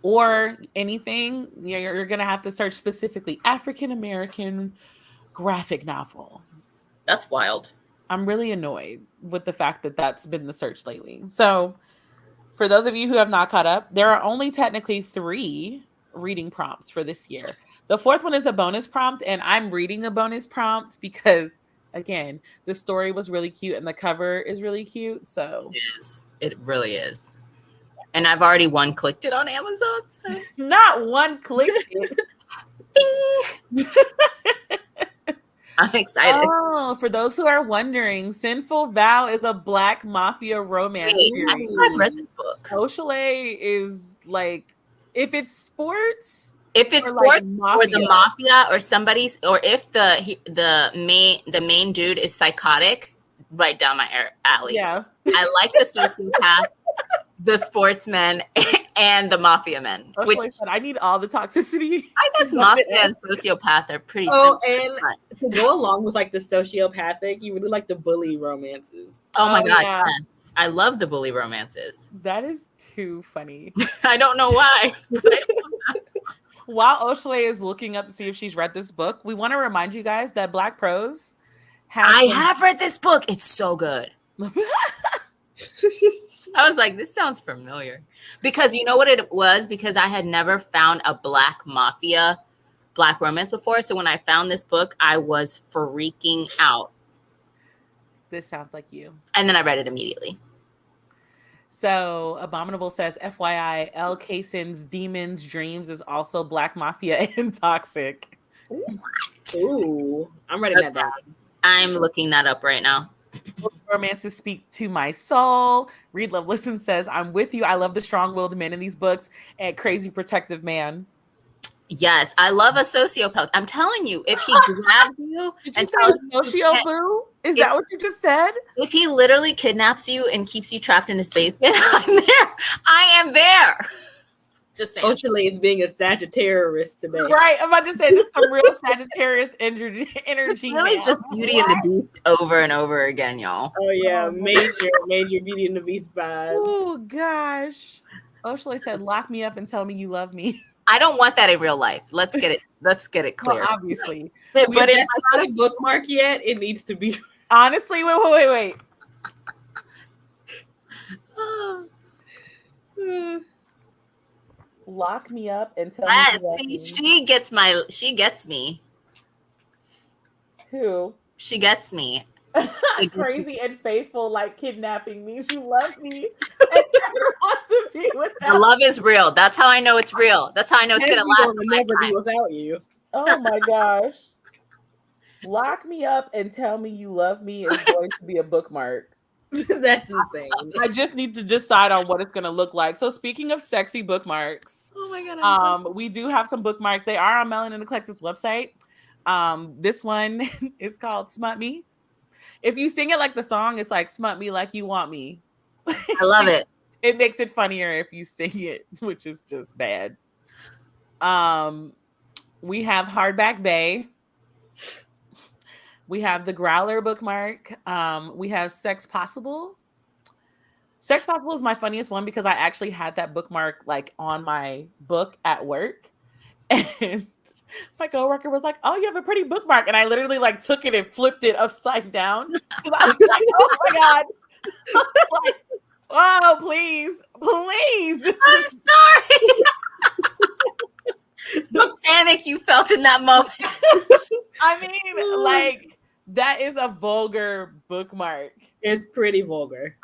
or anything, you're going to have to search specifically African American graphic novel. That's wild. I'm really annoyed with the fact that that's been the search lately. So for those of you who have not caught up, there are only technically 3 reading prompts for this year. The 4th one is a bonus prompt, and I'm reading a bonus prompt because, again, the story was really cute and the cover is really cute. So it is. It really is. And I've already clicked it on Amazon. So. Not one clicked it. Bing! I'm excited. Oh, for those who are wondering, Sinful Vow is a Black mafia romance series. I think I've read this book. Oshale is like, if it's sports, or the mafia or somebody's, or if the main dude is psychotic, right down my alley. Yeah, I like the sociopath, the sportsmen, and the mafia men. Which said, I need all the toxicity. I guess mafia and sociopath are pretty. And to go along with like the sociopathic, you really like the bully romances. Oh my god, yeah. Yes. I love the bully romances. That is too funny. I don't know why. While Oshale is looking up to see if she's read this book, we want to remind you guys that Black Prose I have read this book. It's so good. I was like, this sounds familiar. Because you know what it was? Because I had never found a Black mafia, Black romance before. So when I found this book, I was freaking out. This sounds like you. And then I read it immediately. So Abominable says, FYI, L. Kaysen's Demons Dreams is also Black mafia and toxic. Ooh, I'm writing that down. I'm looking that up right now. Romances speak to my soul. Read Love Listen says, I'm with you. I love the strong-willed men in these books and crazy protective man. Yes, I love a sociopath. I'm telling you, if he grabs you Did you and say tells you socio boo? Is that what you just said? if he literally kidnaps you and keeps you trapped in his basement, I'm there. I am there. Just saying. Oceanlade's being a Sagittarius today. Right. I'm about to say this is some real Sagittarius energy. Really Now. just Beauty and the Beast over and over again, y'all. Oh yeah, major Beauty and the Beast vibes. Oh gosh. Oceanlade said, "Lock me up and tell me you love me." I don't want that in real life. Let's get it clear. Well, obviously. But If it's not a bookmark yet, it needs to be. Honestly, wait. Lock me up and tell me you love me. She gets me. Who? She gets me. Crazy and faithful, like kidnapping means you love me and never want to be without. The love is real. That's how I know it's real. That's how I know it's gonna last. Never be without you. Oh my gosh. Lock me up and tell me you love me is going to be a bookmark. That's insane. I just need to decide on what it's going to look like. So speaking of sexy bookmarks, oh my god, we do have some bookmarks. They are on Melanin Eclectic's website. This one is called Smut Me. If you sing it like the song, it's like smut me like you want me. I love it. It makes it funnier if you sing it, which is just bad. We have Hardback Bay. We have the Growler bookmark. We have Sex Possible. Sex Possible is my funniest one because I actually had that bookmark like on my book at work. And my coworker was like, "Oh, you have a pretty bookmark." And I literally like took it and flipped it upside down. I was like, "Oh my God." Like, oh, please. I'm sorry. The panic you felt in that moment. I mean, like, that is a vulgar bookmark. It's pretty vulgar.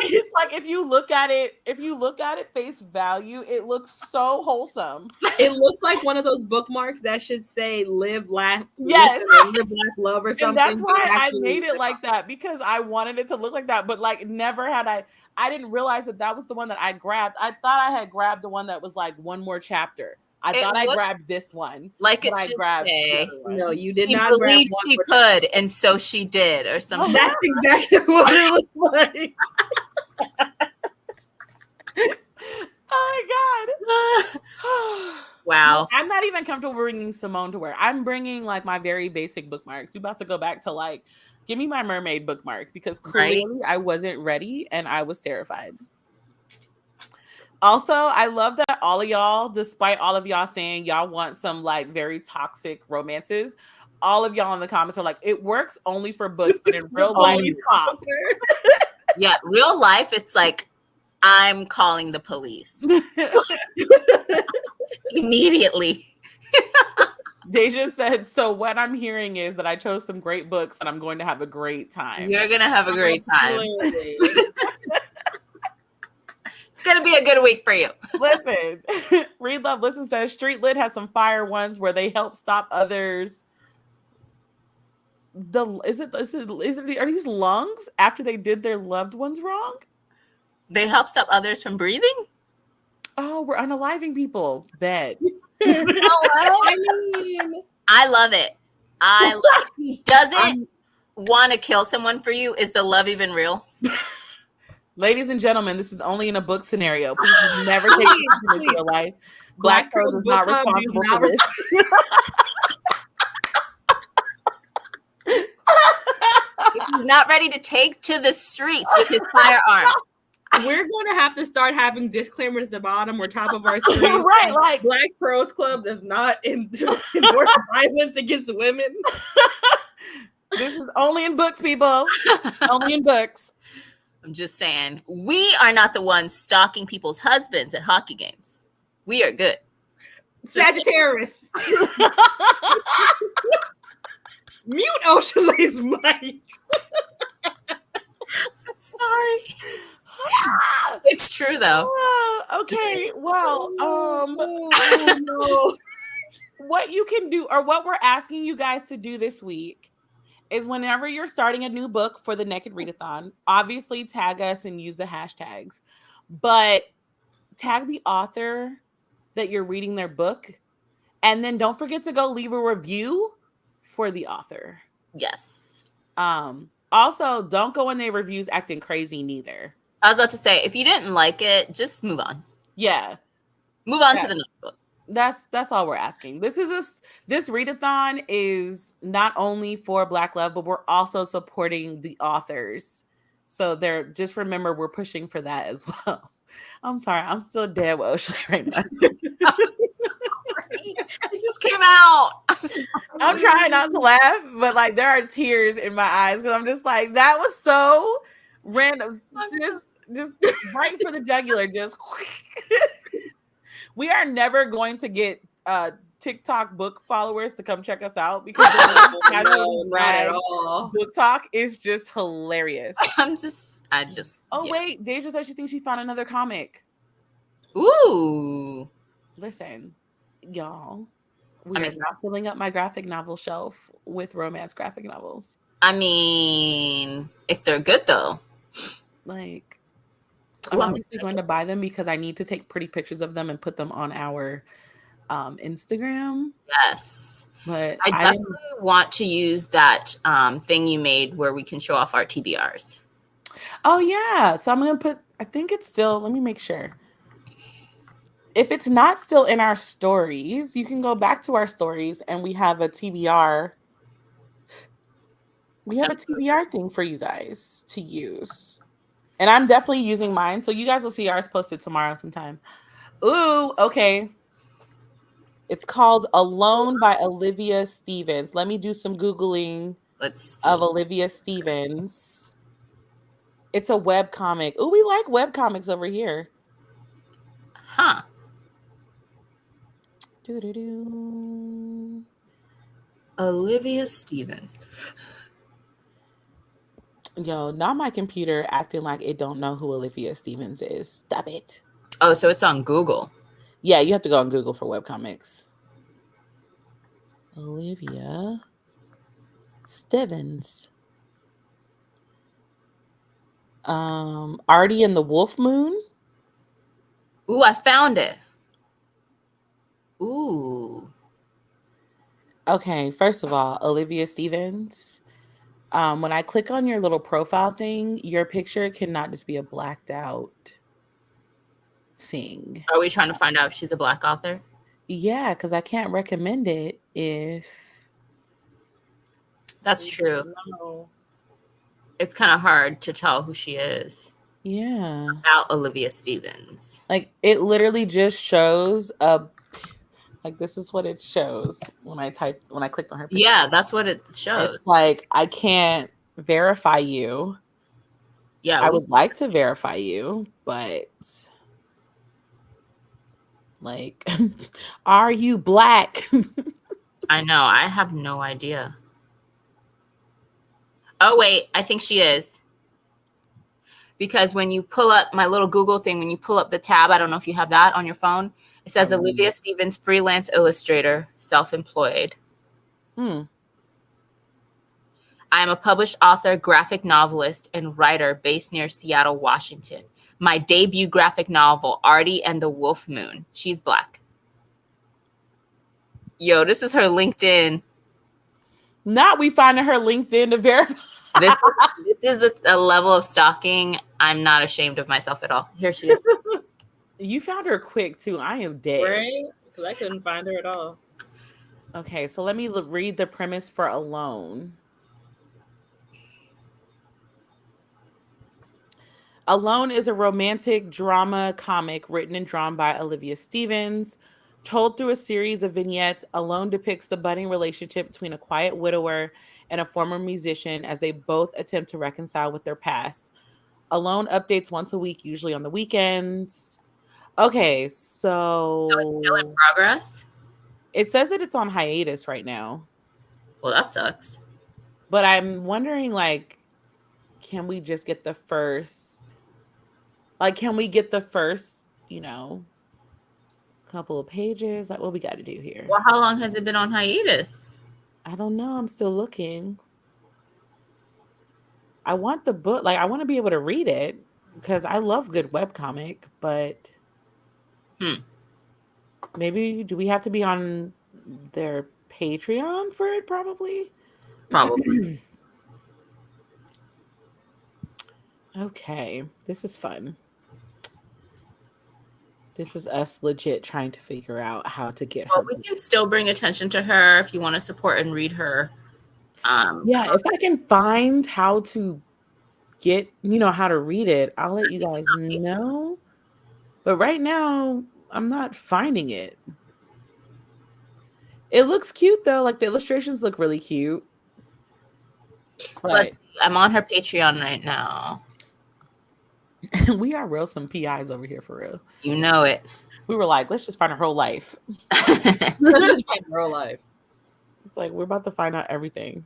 It's like if you look at it face value, it looks so wholesome. It looks like one of those bookmarks that should say "Live, Laugh, yes, listen, and Live, Laugh, Love" or something. And that's why I made it like that, because I wanted it to look like that. But like, never had I didn't realize that was the one that I grabbed. I thought I had grabbed the one that was like one more chapter. I thought I grabbed this one. Like it should say, no, you did she not grab believed one. She could, and so she did, or something. That's exactly what it looked like. Oh my God. Wow. I'm not even comfortable bringing Simone to wear. I'm bringing like my very basic bookmarks. We're about to go back to like, give me my mermaid bookmark, because clearly I wasn't ready and I was terrified. Also, I love that all of y'all, despite all of y'all saying y'all want some like very toxic romances, all of y'all in the comments are like, it works only for books, but in real life, it's tops. Yeah, real life, it's like, I'm calling the police. Immediately. Deja said, so what I'm hearing is that I chose some great books and I'm going to have a great time. You're going to have a great time. It's going to be a good week for you. Listen, Read Love Listen says Street Lit has some fire ones where they help stop others. Are these lungs after they did their loved ones wrong? They help stop others from breathing? Oh, we're unaliving people. Bet. You know what? I love it. I love it. He doesn't want to kill someone for you. Is the love even real? Ladies and gentlemen, this is only in a book scenario. Please never take it into your life. Black Rose is not responsible for this. If he's not ready to take to the streets with his firearm. We're going to have to start having disclaimers at the bottom or top of our screen. Right, like Black Pros Club does not endorse violence against women. This is only in books, people. Only in books. I'm just saying, we are not the ones stalking people's husbands at hockey games. We are good. Sagittarius. Mute Oceanlade's mic. Sorry. It's true though. Okay, well, what you can do, or what we're asking you guys to do this week, is whenever you're starting a new book for the Nekkid Readathon, obviously tag us and use the hashtags, but tag the author that you're reading their book. And then don't forget to go leave a review for the author. Yes. Also, don't go in their reviews acting crazy neither. I was about to say, if you didn't like it, just move on. Yeah. Move on to the next book. That's all we're asking. This readathon is not only for Black love, but we're also supporting the authors. So just remember we're pushing for that as well. I'm sorry, I'm still dead with O'Shea right now. It just came out. I'm trying not to laugh, but like there are tears in my eyes because I'm just like, that was so random. Just right for the jugular. Just we are never going to get TikTok book followers to come check us out because book talk is just hilarious. I just. Oh yeah. Wait, Deja said she thinks she found another comic. Ooh. Listen, y'all. We are not filling up my graphic novel shelf with romance graphic novels. I mean, if they're good though. Like, I'm obviously going to buy them because I need to take pretty pictures of them and put them on our Instagram. Yes. But I definitely want to use that thing you made where we can show off our TBRs. Oh, yeah. So I'm going to put, I think it's still, let me make sure. If it's not still in our stories, you can go back to our stories and we have a TBR. We have a TBR thing for you guys to use. And I'm definitely using mine. So you guys will see ours posted tomorrow sometime. Ooh, okay. It's called Alone by Olivia Stevens. Let me do some Googling of Olivia Stevens. It's a web comic. Ooh, we like web comics over here. Huh. Olivia Stevens. Yo, not my computer acting like it don't know who Olivia Stevens is. Stop it. Oh, so it's on Google. Yeah, you have to go on Google for webcomics. Olivia Stevens. Artie and the Wolf Moon. Ooh, I found it. Ooh. Okay, first of all, Olivia Stevens. When I click on your little profile thing, your picture cannot just be a blacked out thing. Are we trying to find out if she's a Black author? Yeah, because I can't recommend it if... That's true. No. It's kind of hard to tell who she is. Yeah. About Olivia Stevens. Like, it literally just shows a... Like, this is what it shows when I clicked on her picture. Yeah, that's what it shows. It's like, I can't verify you. Yeah. I would like to verify you, but... Like, are you Black? I know. I have no idea. Oh, wait. I think she is. Because when you pull up my little Google thing, when you pull up the tab, I don't know if you have that on your phone. It says Olivia Stevens, freelance illustrator, self-employed. I am a published author, graphic novelist, and writer based near Seattle, Washington. My debut graphic novel, Artie and the Wolf Moon. She's Black. Yo, this is her LinkedIn. Not we finding her LinkedIn to verify. This is a level of stalking. I'm not ashamed of myself at all. Here she is. You found her quick, too. I am dead. Right? Because I couldn't find her at all. Okay, so let me read the premise for Alone. Alone is a romantic drama comic written and drawn by Olivia Stevens. Told through a series of vignettes, Alone depicts the budding relationship between a quiet widower and a former musician as they both attempt to reconcile with their past. Alone updates once a week, usually on the weekends. Okay, so it's still in progress? It says that it's on hiatus right now. Well, that sucks. But I'm wondering, like, can we just get the first... Like, can we get the first, couple of pages? Like, what we got to do here? Well, how long has it been on hiatus? I don't know. I'm still looking. I want the book. Like, I want to be able to read it because I love good webcomic, but... Maybe do we have to be on their Patreon for it? Probably. Okay, this is fun. This is us legit trying to figure out how to get her. We can still bring attention to her if you want to support and read her. Yeah, if I can find how to get, how to read it, I'll let you guys know. But right now, I'm not finding it. It looks cute though. Like the illustrations look really cute. But I'm on her Patreon right now. We are real some PIs over here for real. You know it. We were like, let's just find her whole life. Let's just find her whole life. It's like we're about to find out everything.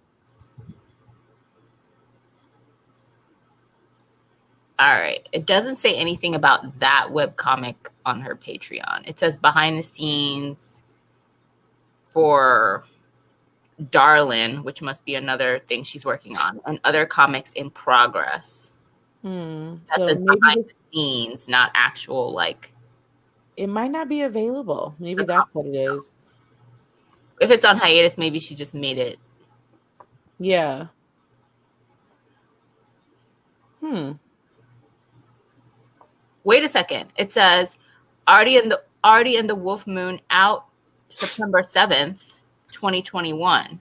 All right. It doesn't say anything about that webcomic on her Patreon. It says behind the scenes for Darlin, which must be another thing she's working on, and other comics in progress. That says behind the scenes, not actual like. It might not be available. Maybe that's what it is. If it's on hiatus, maybe she just made it. Yeah. Wait a second. It says Artie and the Wolf Moon out September 7th, 2021.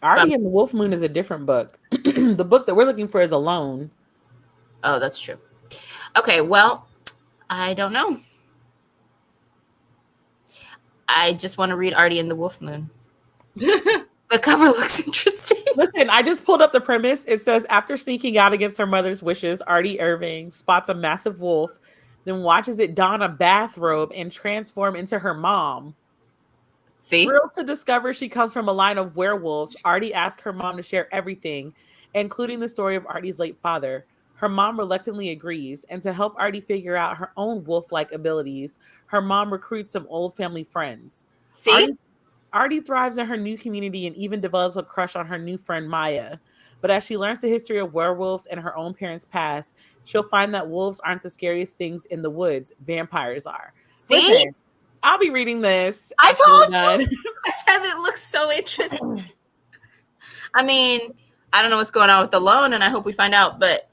Artie and the Wolf Moon is a different book. The book that we're looking for is Alone. Oh, that's true. Okay, well, I don't know. I just want to read Artie and the Wolf Moon. The cover looks interesting. Listen, I just pulled up the premise. It says, after sneaking out against her mother's wishes, Artie Irving spots a massive wolf, then watches it don a bathrobe and transform into her mom. See? Thrilled to discover she comes from a line of werewolves, Artie asks her mom to share everything, including the story of Artie's late father. Her mom reluctantly agrees, and to help Artie figure out her own wolf-like abilities, her mom recruits some old family friends. See? Artie thrives in her new community and even develops a crush on her new friend Maya. But as she learns the history of werewolves and her own parents' past, she'll find that wolves aren't the scariest things in the woods. Vampires are. See? Listen, I'll be reading this. I told you. I said it looks so interesting. I mean, I don't know what's going on with Alone, and I hope we find out, but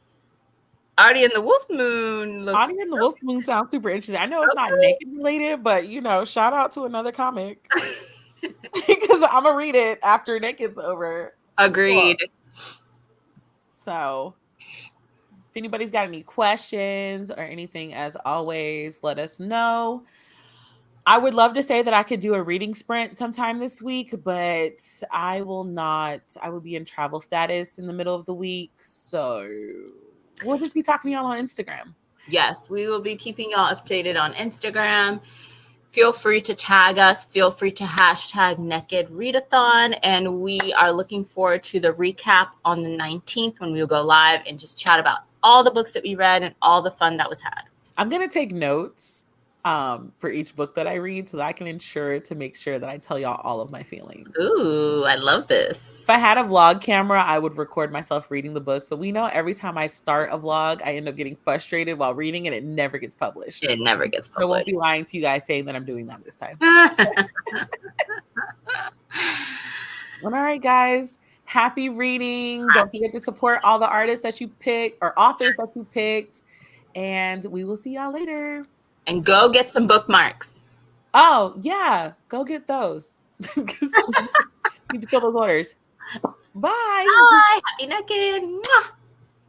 Artie and the Wolf Moon looks... Artie and the Wolf Moon sounds super interesting. I know it's not Nekkid related, but, shout out to another comic. Because I'm going to read it after Nekked's over. Agreed. So, if anybody's got any questions or anything, as always, let us know. I would love to say that I could do a reading sprint sometime this week, but I will not. I will be in travel status in the middle of the week. So we'll just be talking to y'all on Instagram. Yes, we will be keeping y'all updated on Instagram. Feel free to tag us. Feel free to hashtag Nekkid Readathon. And we are looking forward to the recap on the 19th when we'll go live and just chat about all the books that we read and all the fun that was had. I'm going to take notes for each book that I read so that I can ensure to make sure that I tell y'all all of my feelings. Ooh, I love this. If I had a vlog camera, I would record myself reading the books, but we know every time I start a vlog, I end up getting frustrated while reading it. It never gets published. It never gets published. I won't be lying to you guys saying that I'm doing that this time. Well, all right, guys. Happy reading. Don't forget to support all the artists that you picked or authors that you picked. And we will see y'all later. And go get some bookmarks. Oh, yeah. Go get those. Need to fill those orders. Bye. Bye. Happy Nekkid. Mwah.